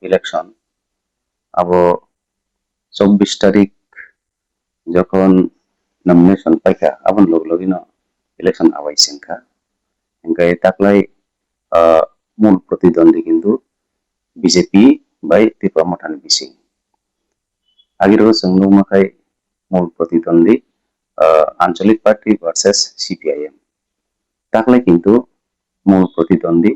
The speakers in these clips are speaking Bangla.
ইলেকশন আবো 24 তারিখ যখন নমিনেশন পাইকা আবন লগলগিনো ইলেকশন আবাইসেনখা এনকাই তাকলাই মূল প্রতিদ্বন্দ্বী কিন্তু বিজেপি বাই ত্রিপুরা মথানি বিসিং আগের সংলগ্ন মাখাই মূল প্রতিদ্বন্দ্বী আঞ্চলিক পার্টি ভার্সেস সিপিআইএম তাকলাই কিন্তু মূল প্রতিদ্বন্দ্বী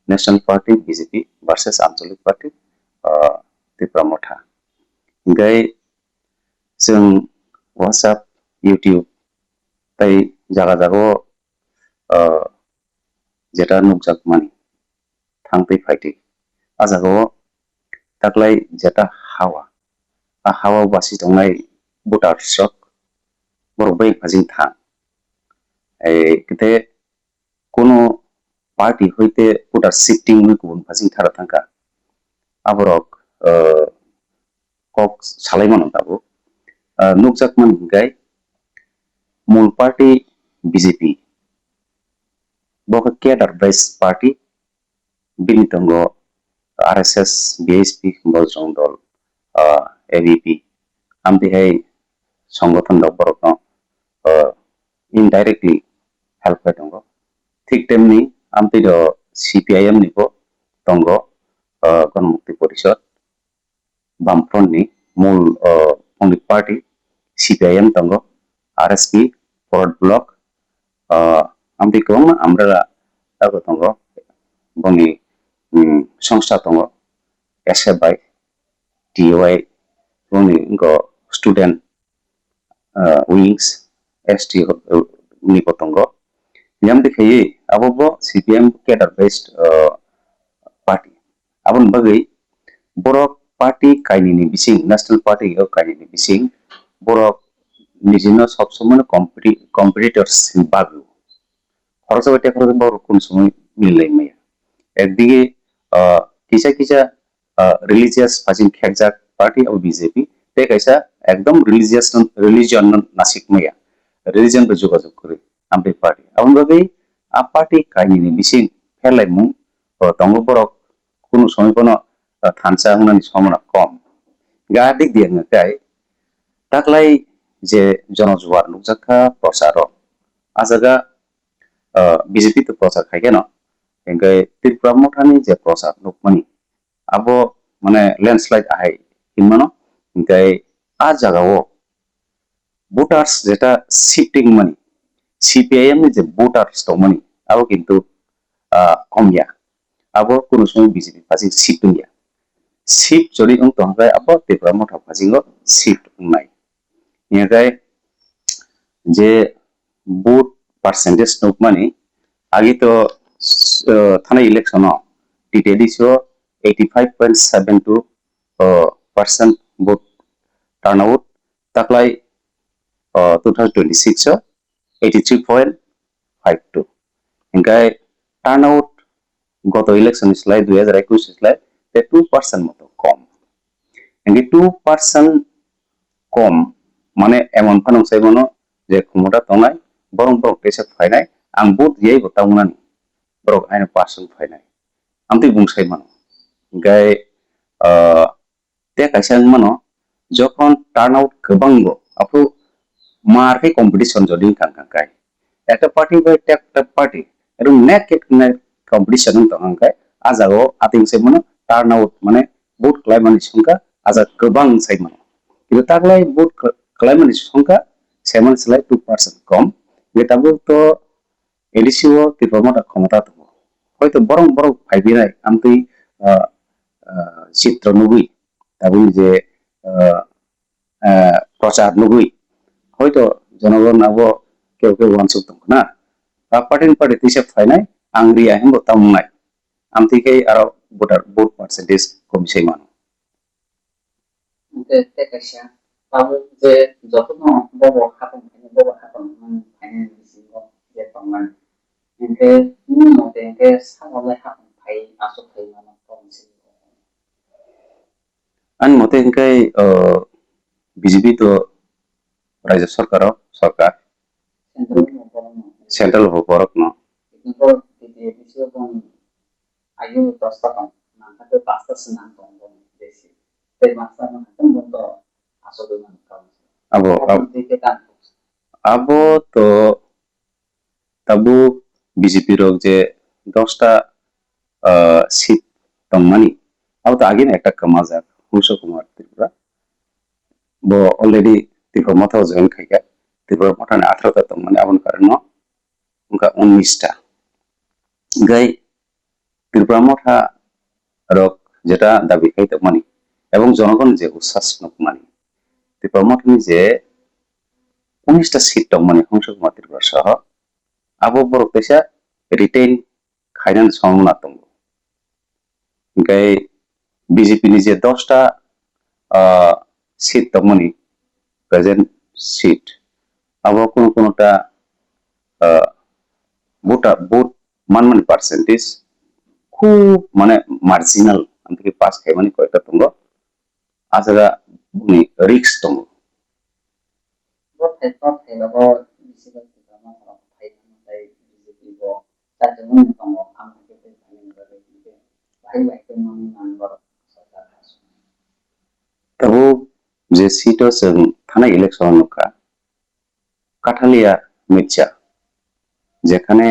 ন্যাশনাল পার্টি বিজেপি ভার্সেস আঞ্চলিক পার্টি ত্রিপুরা মথা গাय जों WhatsApp YouTube তাই জায়গা জায়গা যেটা নুকজাক মানি থাংতে ফাইতে आ জায়গা তাকলাই যেটা হাওয়া বাসি দंनाय ভোটার স্ট্রক বরবাই ফাজিং থাং এই কিতে কোনো পার্টি হইতে ভোটার শিফটিং উই গুবুন ফাজিং থারা থাঙ্কা আবরক কক সালাইমানো দাবো নুকজাক মান गाय মূল পার্টি বিজেপি বক কেডার বেস পার্টি বিনিতঙ্গ RSS BSP Bajrang Dal ABP আমতিহাই সংগঠন দবরক ইনডাইরেক্টলি হেল্প হয় দঙ্গ ঠিক তেমনি আমতি দ সিপিআইএম নিকো দঙ্গ গণমুক্তি পরিষদ বামফ্রন্টনি মূল পণ্ডিত পার্টি সিপিআইএম দঙ্গ आरएसपी फरवर्ड ब्लक আমতি কম আমরা দাগো দঙ্গ বনি সংস্থা दङ SFI DOI बनि स्टूडेंट wings ST निको दङ याम दिखायो आबो CPM कैडर बेस्ड पार्टी आबन बगै बरक पार्टी काइनिनि बिसिं नेशनल पार्टी काइनिनि बिसिं बरक निजिनो सब समय कम्पिटिटर्स बागु खरच बाटे खरच बर कोन समय मिललै मैया একদিকে কিসা কিসা রিলিজিয়াস ফাজিং খেকজাক পার্টি और बीजेपी ते कैसा एकदम रिलीजियन नासिक मैया रिलीजन पे যোগাযোগ করে আমবে পার্টি আমন ভাবে আ পার্টি কাইনি বিসিং ফেলাই মু দঙ্গ বরক কোন সময় কোন থানসা হুনানি সমনা কম গাদিক দিয়ে গায় তাকলাই যে জনজোয়ার নুকজাখা প্রচার আজাগা বিজেপি তো প্রচার খাই কেন এঙ্গাই ত্রিপুরা মথানি যে প্রচার নুকমানি আবো মানে ল্যান্ডস্লাইড আহাই হিমানো এঙ্গাই আ জায়গাও ভোটার্স যেটা শিফটিং মানি সিপিআইএম ni যে ভোটার্স তো মানি আবো কিন্তু কমিয়া আবো কোন সময় বিজেপি ফাজিং শিফটিংয়া শিফট যদি অং তংগাই আবো ত্রিপুরা মথা ফাজিং শিফট নাই এঙ্গাই যে ভোট পার্সেন্টেজ নুকমানি আগে তো थाना इलेक्शन डिटेलिसो 85.72% vote turnout ताकलाई 2026 83.52 इनकाय turnout गत इलेक्शन इसलाय 2021 इसलाय 2% মতো কম এঙ্গে 2% কম মানে এমন ফানং সাইমনো যে ক্ষমতা তনাই বরং বরং টেসে ফাইনাই আং ভোট দিয়াই গতামুনানি Bro, ayah pasang finai. Amti bungsai mano. Gay, te kaisang mano. Jokon turnout kebango. Apu marke competition jadi kang kai. Ekta party by ekta party. Eru naked competition untuk kang kai. Azago ating se mano turnout mane vote claim mani sungka azag kebang sai mano. Itu taklai vote claim mani sungka 7.2% kom. Kita to এডিসিও Tripura ক্ষমতা দেবো হয়তো বরং বরং ফাইবি নাই আমি চিত্র নুগুই তাবুই যে প্রচার নুগুই হয়তো জনগণ আবো কেউ কেউ ওয়ানসুক দङ না পার্টি তিসে ফাইনাই আংরি আহিম তামনাই আমতিকে আরো ভোট পার্সেন্টেজ কমিসাই মানো তেকাশা তাবু যে যতন বব খাতম ফাইনাল বিসিং যে তংমান এতে মতে এতে সামলে হাতম ফাই আসো ফাই মানো কমসি আন মতে এনকাই বিজেপি তো রাজ্য সরকার সেন্ট্রাল বরক ন কিন্তু এডিসিও কোন আয়ু 10 টাকা না থাকে 5% নাম তো dari masa kan untuk asal dengan kamu. abo Dikit kan. abo to tabu BJP rok je 10টা seat tongmani abo to agin ekta kamajak Hungsha Kumar Tripura bo already Tripura motha join khaika Tripura motha 18টা tongmani abon karanno unka 19টা gai Tripura motha rok যেটা দাবি খাই tongmani এবং জনগণ যে উচ্ছ্বাস নকমানি Tripura motha যে 19টা seat tongmani Hungsha Kumar Tripura সহ abo borok kaisa retain khainan songna tongo gai BJP ni je 10টা seat tongmani present seat abo কোনটা ভোট মানমানি পার্সেন্টেজ খুব মানে মার্জিনাল আমি পাস খাই মানে কয়টা তঙ্গ আজারা বুনি রিক্স তঙ্গ Buat headphone kayak lo bisa kan kita mau kalau pakai dari BJP lo, tapi mau kalau kamu kita pakai dari BJP, pakai itu nomor sekitar kasus. তবু যে সিট আছে থানা ইলেকশন নকা কাঠালিয়া মির্জা যেখানে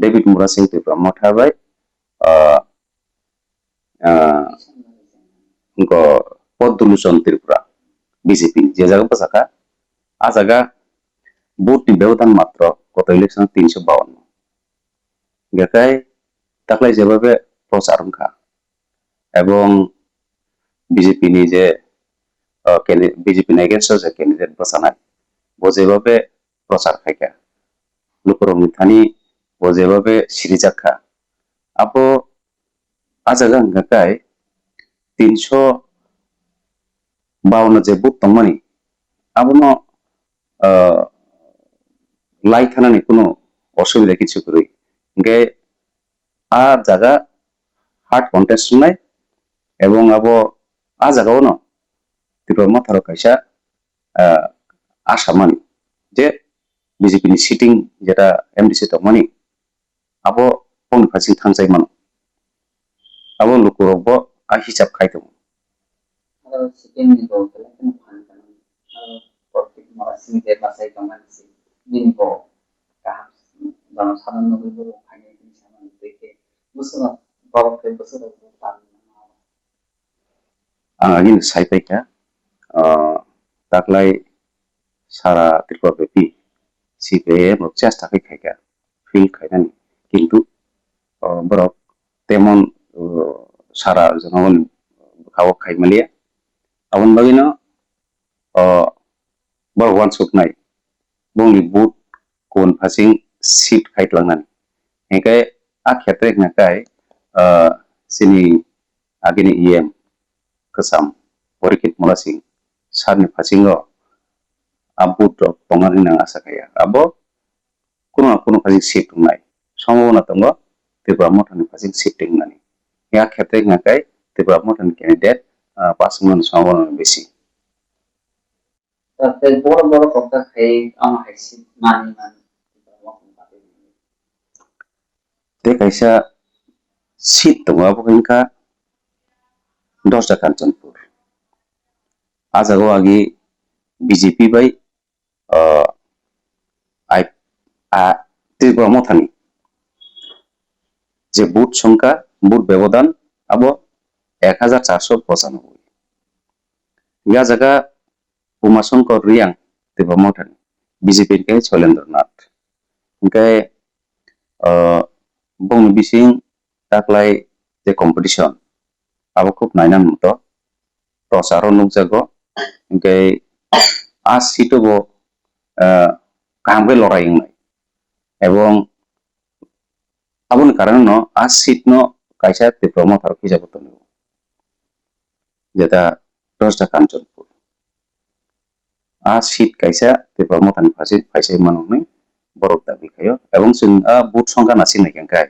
ডেভিড মুরা সিং ত্রিপুরা মঠাবাই পদ্মলোচন ত্রিপুরা বিজেপি যে জায়গা পাশাকা আ জায়গা ভোটনি ব্যবধান মাত্র গত ইলেকশন 352 গেকাই তাকলাই যেভাবে প্রচারণ খা এবং বিজেপি নি যে বিজেপি এগেন্স্ট যে ক্যান্ডিডেট বসানায় ও যেভাবে প্রচার খাইকা লুকরংনি থানি ও যেভাবে সিরিজাখা আপো আজাগা গাকাই 352 যে বুথ তংমানি আবনো লাই থানানি কোনো অসুবিধা কিছু করি গে আর জায়গা হার্ড কন্টেস্ট নাই এবং আবো আ জায়গাও ন ত্রিপুরা মাথার কাইসা আশা মানি যে বিজেপি নি সিটিং যেটা এমডিসি তংমানি আবো পং ফাসি থাংসাই মানো abo lukurokbo a hisab khaito Kalau sistem ini kalau kita kan bukan kalau politik masih di bahasa itu masih ini kok kahap dalam saran nabi itu hanya ini sama itu musuh bawa ke musuh itu tan angin saipaika taklai sara Tripura bepi CPM চেষ্টা করে খাইকা ফিল খাইনানি কিন্তু বরক তেমন সারা জনগণ খাওয়া খাই Malia abon bagino bor suk nai bongni boot kon phasing seat khaitlangnani hekai a khetre nakai sini agini em kesam porikit molasing sarni phasingo abut tongani nang asa kaya abo kono phasing seat nai সম্ভাবনা tongo Tripura mothani phasing seating nani ya khetre nakai Tripura mothani candidate Pasman সম্ভাবনা বেশি tapi boro boro kota kayak ama hasil mani kita mau pakai te kaisa sit tong abo hinka 10টা কাঞ্চনপুর আজাগো আগে বিজেপি বাই আই ত্রিপুরা মথানি যে বুথ সংখ্যা বুথ ব্যবধান আবো 1495 ইয়া জায়গা উমাশঙ্কর রিয়াং Tripura মথানি বিজেপি কে শৈলেন্দ্রনাথ ইনকে বং বিসিং তাকলাই যে কম্পিটিশন abo খুব নাইনান মতো প্রচারও নুকজাগো ইনকে আ সিটবো কামবে লড়াই নাই এবং abon কারণ আ সিট ন কাইসা Tripura মথার হিসাবত নিব যেটা 10টা কাঞ্চনপুর আ সিট কাইসা Tripura মথানি ফাইসাই মানুষ বরক দাবি খায় এবং বুথ সংখ্যা নাসি নাইকাই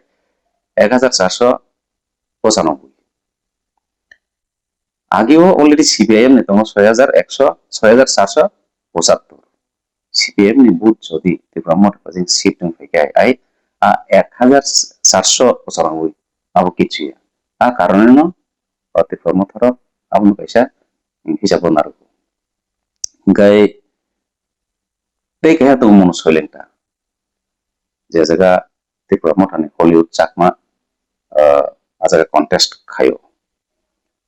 1495 আগেও অলরেডি সিপিআইএম নে তখন 6475 সিপিএম নি বুথ যদি Tripura মথা ফাইসিং সিট নং ফাইকাই আই 1495 আবো কিছু আ কারণে ন Tripura মথার আবন কাইসা hisabo narugo gai tei keha to mono soilenta je jaga tripura motani Hollywood chakma ajaga contest khayo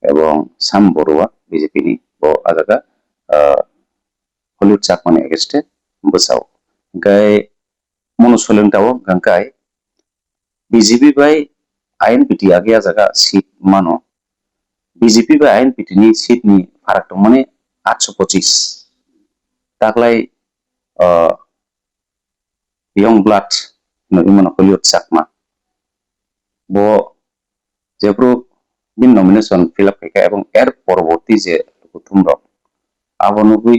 এবং sam borua BJP ni bo ajaga Hollywood chakmani against bosao gai mono soilentao gangkai BJP bai INPT age ajaga seat mano BJP bai INPT ni seat ni farak dong mane 825 taklai young blood no imano Hollywood chakma bo jebro bin nomination fill up kaika এবং এর পরবর্তী যে প্রথম রক আবনগুই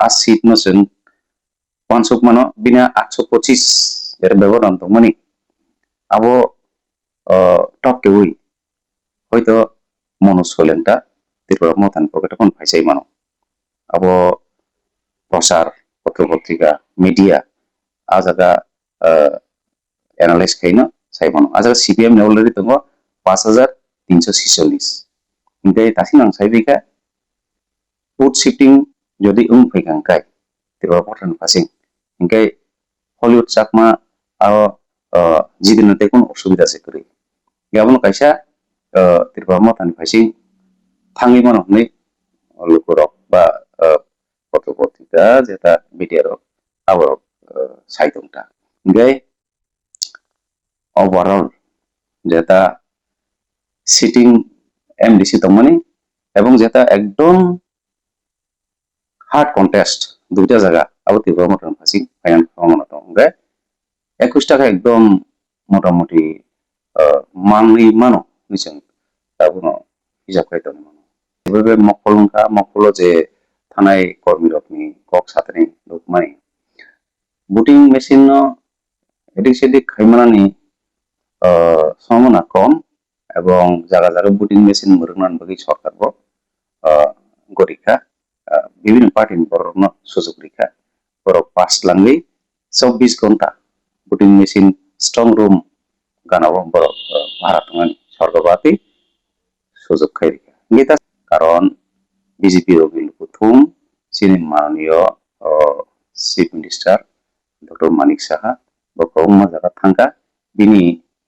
আ সিট নসেন 500 মানো বিনা 825 এর ব্যবধান তো মানে আবো টপ কেউই হয়তো মনোসোলেন্টা ত্রিপুরা মতান পকেটে কোন ফাইসাই মানো আবো প্রসার পত্রপত্রিকা মিডিয়া আজাগা অ্যানালাইজ খাইনো সাইমানো আজাগা সিপিএম নে অলরেডি দङ 5346 ইংকাই তাসি নাং সাইবিকা ফুড শিফটিং যদি ফैखांखाय ত্রিপুরা পঠান ফাসিং ইংকাই হলিউড চাকমা আও জিদিনতে কোন অসুবিধা আছে করি গাবন কাইসা ত্রিপুরা মতান ফাসিং থাঙ্গি মানো नै লোকরক বা পত্রপত্রিকা যেটা মিডিয়ার আবার সাইতংটা ইংকাই ওভারঅল যেটা সিটিং এমডিসি তমনি এবং যেটা একদম হার্ড কন্টেস্ট দুইটা জায়গা আবো ত্রিপুরা মতান ফাসিং ফাইনাল ফর্মনা দङ গে 21 টাকা একদম মোটামুটি মাননি মানো নিছেন তাবুনো হিসাব খাইতো মানো এভাবে মকলংকা যে থানায় কর্মী রকমি কক সাথে লোক মানে ভোটিং মেশিন এদিক সেদিক খাইমানানি সম্ভাবনা কম এবং জায়গা জায়গা ভোটিং মেশিন মরুনান বগি সরকার গরিখা বিভিন্ন পার্টি বড় সুযোগ রেখা বড় পাস লাঙ্গি 24 ঘন্টা ভোটিং মেশিন স্ট্রং রুম গানাবো বড় ভাড়া টঙ্গানি সরকারবাতি সুযোগ খাই রেখা গীতা কারণ বিজেপি রবিল প্রথম চিনি মাননীয় chief minister doctor Manik Saha বকৌমা জায়গা থাঙ্কা বিনি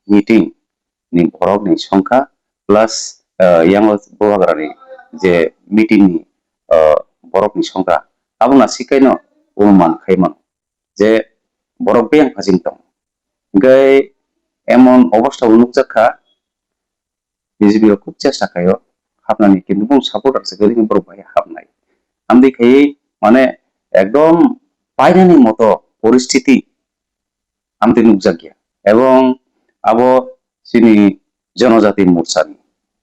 মিটিং ni borok ni সংখ্যা প্লাস yang bohagrani যে মিটিং ni borok ni সংখ্যা abuna sikaino অনুমান খাইমান যে borok beng phajing tong gai emon অবস্থা অনুকজাখা বিজেপি খুব চেষ্টা খায়ো হাবনানি কিন্তু কোন সাপোর্ট আছে গলি borok ভাই হাবনাই আমদি খাই মানে একদম পাইনানি মতো পরিস্থিতি আমদি নুকজাগিয়া এবং আবো চিনি জনজাতি মোর্চানি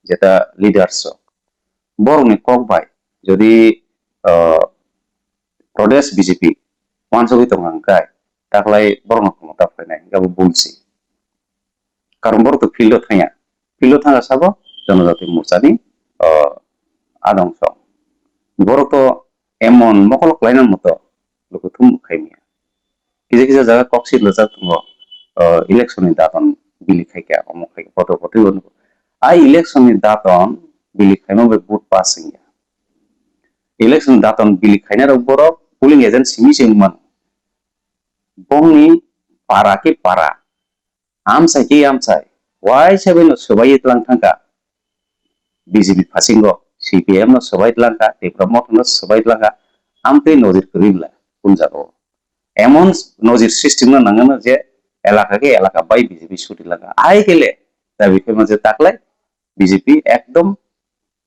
যেটা লিডার্স বরংনি কক ভাই যদি প্রদেশ বিজেপি ওয়ানসবি তংহাংকায় তাকলাই বরং ক্ষমতা ফাইনাই গাবো বলছি কারণ বড় তো ফিল্ড থাঙ্গা সাবো জনজাতি মোর্চানি আদংশ বড় তো এমন মকলক লাইনের মতো লোক থুম খাইমিয়া কিছু কিছু জায়গা কক্সি লজা তুঙ্গ ইলেকশনের দাতন বিলি খাইকা অমুক খাইকা পত্রপত্রি আই ইলেকশনের দাতন বিলি Khaimah vote passing election Dantan বিলি খাইনার উপর পুলিং এজেন্ট সিমি সিংমান বংনি পারা কি পারা আমসাই কি আমসাই ওয়াই সাবেন সবাই ইতলাং থাঙ্কা বিজেপি ফাসিঙ্গ সিপিএম no সবাই ইতলাঙ্কা ত্রিপুরা মতন সবাই ইতলাঙ্কা আমতে নজির করিলা কোন জায়গা এমন নজির সিস্টেম না নাঙ্গানো যে এলাকাকে এলাকা বাই বিজেপি ছুটি লাগা আই গেলে তার বিষয় মাঝে তাকলাই বিজেপি একদম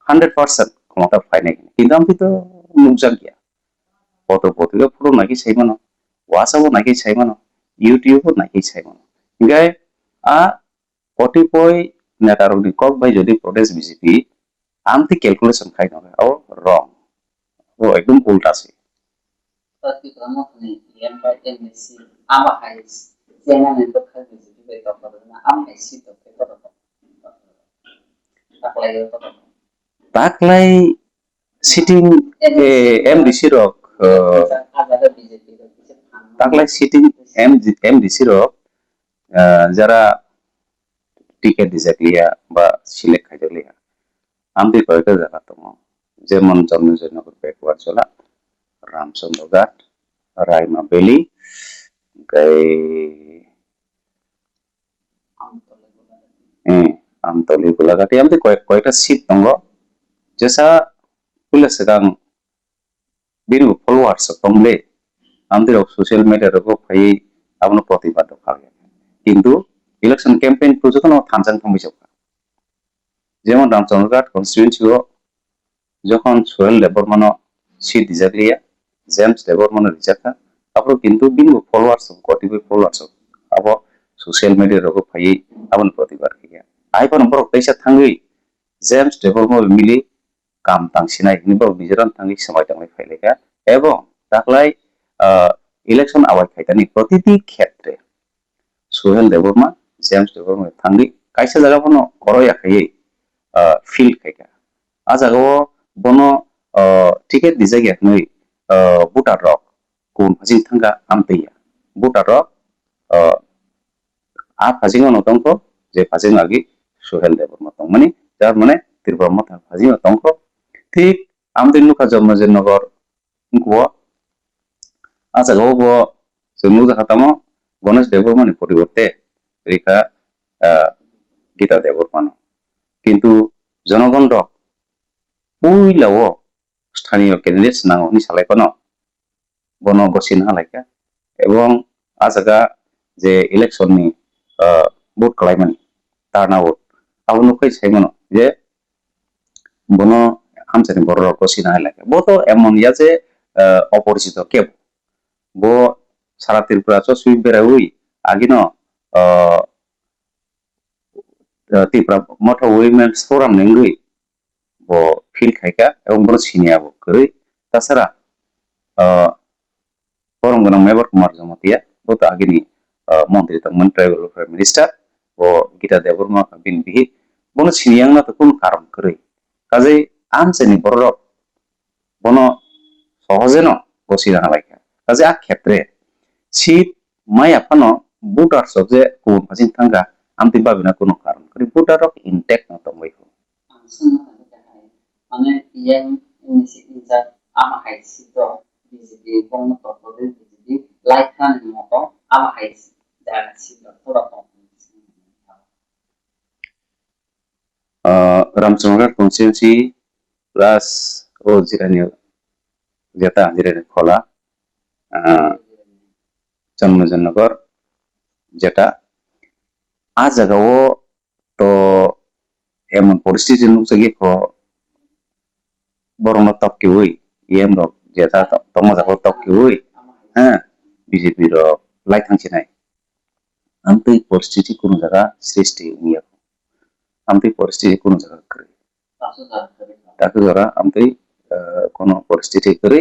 100% ক্ষমতা পায় নাই কিন্তু আমি তো মুখজাক গিয়া পত্রপত্রিকা পুরো নাকি সেই মানো হোয়াটসঅ্যাপও নাকি সেই মানো ইউটিউবও নাকি সেই মানো গাই আ কতিপয় নেতার কক ভাই যদি প্রদেশ বিজেপি আমতি ক্যালকুলেশন খাই না ও রং ও একদম উল্টা আছে tapi kamu ni yang baik mesti ama hais jangan untuk hal itu baik apa karena ama hais itu itu tak lagi itu তাকলাই সিটিং এমডিসি রক ada BJP তাকলাই সিটিং এমডিসি রক যারা টিকেট দিছে লিয়া বা সিলেক্ট খাইতে লিয়া আমদি কয়েকটা জায়গা তো যেমন জন্মজয়নগর ব্যাকওয়ার্ড জেলা রামচন্দ্রঘাট রাইমা ভ্যালি আমতলি গোলাঘाटी आमते কয়েকটা সিট दङ जेसा पुलिस गां बिनु फलोवार्स दंले आमते सोशल मीडिया रको फाइ आबनो प्रतिबाद खागे किंतु इलेक्शन कैंपेन को जखन थानजान थांबिसोखा जेमन रामचंद्रघाट कन्स्टिट्यूएंसी যখন সোহেল দেববর্মন সিট দিজাগলিয়া জেমস দেববর্মন রিজাকা আপনি কিন্তু বিনু ফলোয়ার্স কটিবি ফলোয়ার্স আব সোশ্যাল মিডিয়া রকম ফাই আবন প্রতিবাদ কিয়া আইপন নম্বর পয়সা থাঙ্গি জেমস দেববর্মন মিলি কাম তাংসিনাই নিবো নিজরান থাঙ্গি সময় তাঙ্গি ফাইলেকা এবং তাকলাই ইলেকশন আওয়াজ খাইতানি প্রতিটি ক্ষেত্রে সোহেল দেববর্মা জেমস দেববর্মন থাঙ্গি কাইসা জায়গাবনো করয়া খাইয়ে ফিল্ড খাইকা আ জায়গাও bono ticket dijagi aknoi buta rok kun phajing thanga amteya buta rok a phajing no tongko je phajing agi sohel deborma tongmani jar mane tirborma thang phajing tongko ঠিক আমদিন লুকা জন্মজয়নগর গো আচ্ছা গো জন্মু জাহাতামো গণেশ দেববর্মানি পরিবর্তে রেখা গীতা দেববর্মান কিন্তু জনগণ রক পুইলাও স্থানীয় ক্যান্ডিডেটস নাঙনি সালাইপানো বনো গসিন হালাইকা এবং আজাগা যে ইলেকশননি ভোট কালাইমানি টার্নআউট আবনুকাই সাইমানো যে বনো হামসানি বড় গসিন হালাইকা বতো এমন ইয়া যে অপরিচিত কেব বো সারা ত্রিপুরা সুইপ বেরাউই আগিনো ত্রিপুরা মঠ উইমেন্স ফোরাম নেঙ্গুই bo feel খাইকা এবং বড় সিনিয়া বো কই তাছাড়া ফরম গনা মেবর কুমার জমতিয়া বো তো আগিনি মন্ত্রী তংমন ট্রাইবাল ওয়েলফেয়ার মিনিস্টার ও গীতা দেববর্মা বিন বিহি বনো সিনিয়াং না তো কোন কারণ কই কাজে আমসেনি বড় বনো সহজে ন বসিনা হালাইকা কাজে আ ক্ষেত্রে শীত মাই আপানো বুটার সবজে কোন ফাজিন থাঙ্গা আমতি বাবিনা কোনো কারণ করি বুটারক ইনটেক না তো মই মানে yang inisiatif ama haisi to BJP kong to to BJP like kan mo to ama haisi dan sito to Ramchandraghat constituency plus ओ जिरानी जेता जिरानी खोला जन्मजयनगर जेटा आ जगह तो एमन परिस्थिति नुकसागी को बरनो तक्की हुई एम रो जेता तमो जाको तक्की हुई हां बीजेपी रो लाइट थांसिनाय आमते परिस्थिति कोनो जगह सृष्टि हुई आमते परिस्थिति कोनो जगह करे ताकि जरा आमते कोनो परिस्थिति करे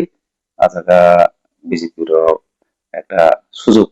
आ जगह बीजेपी रो একটা সুযোগ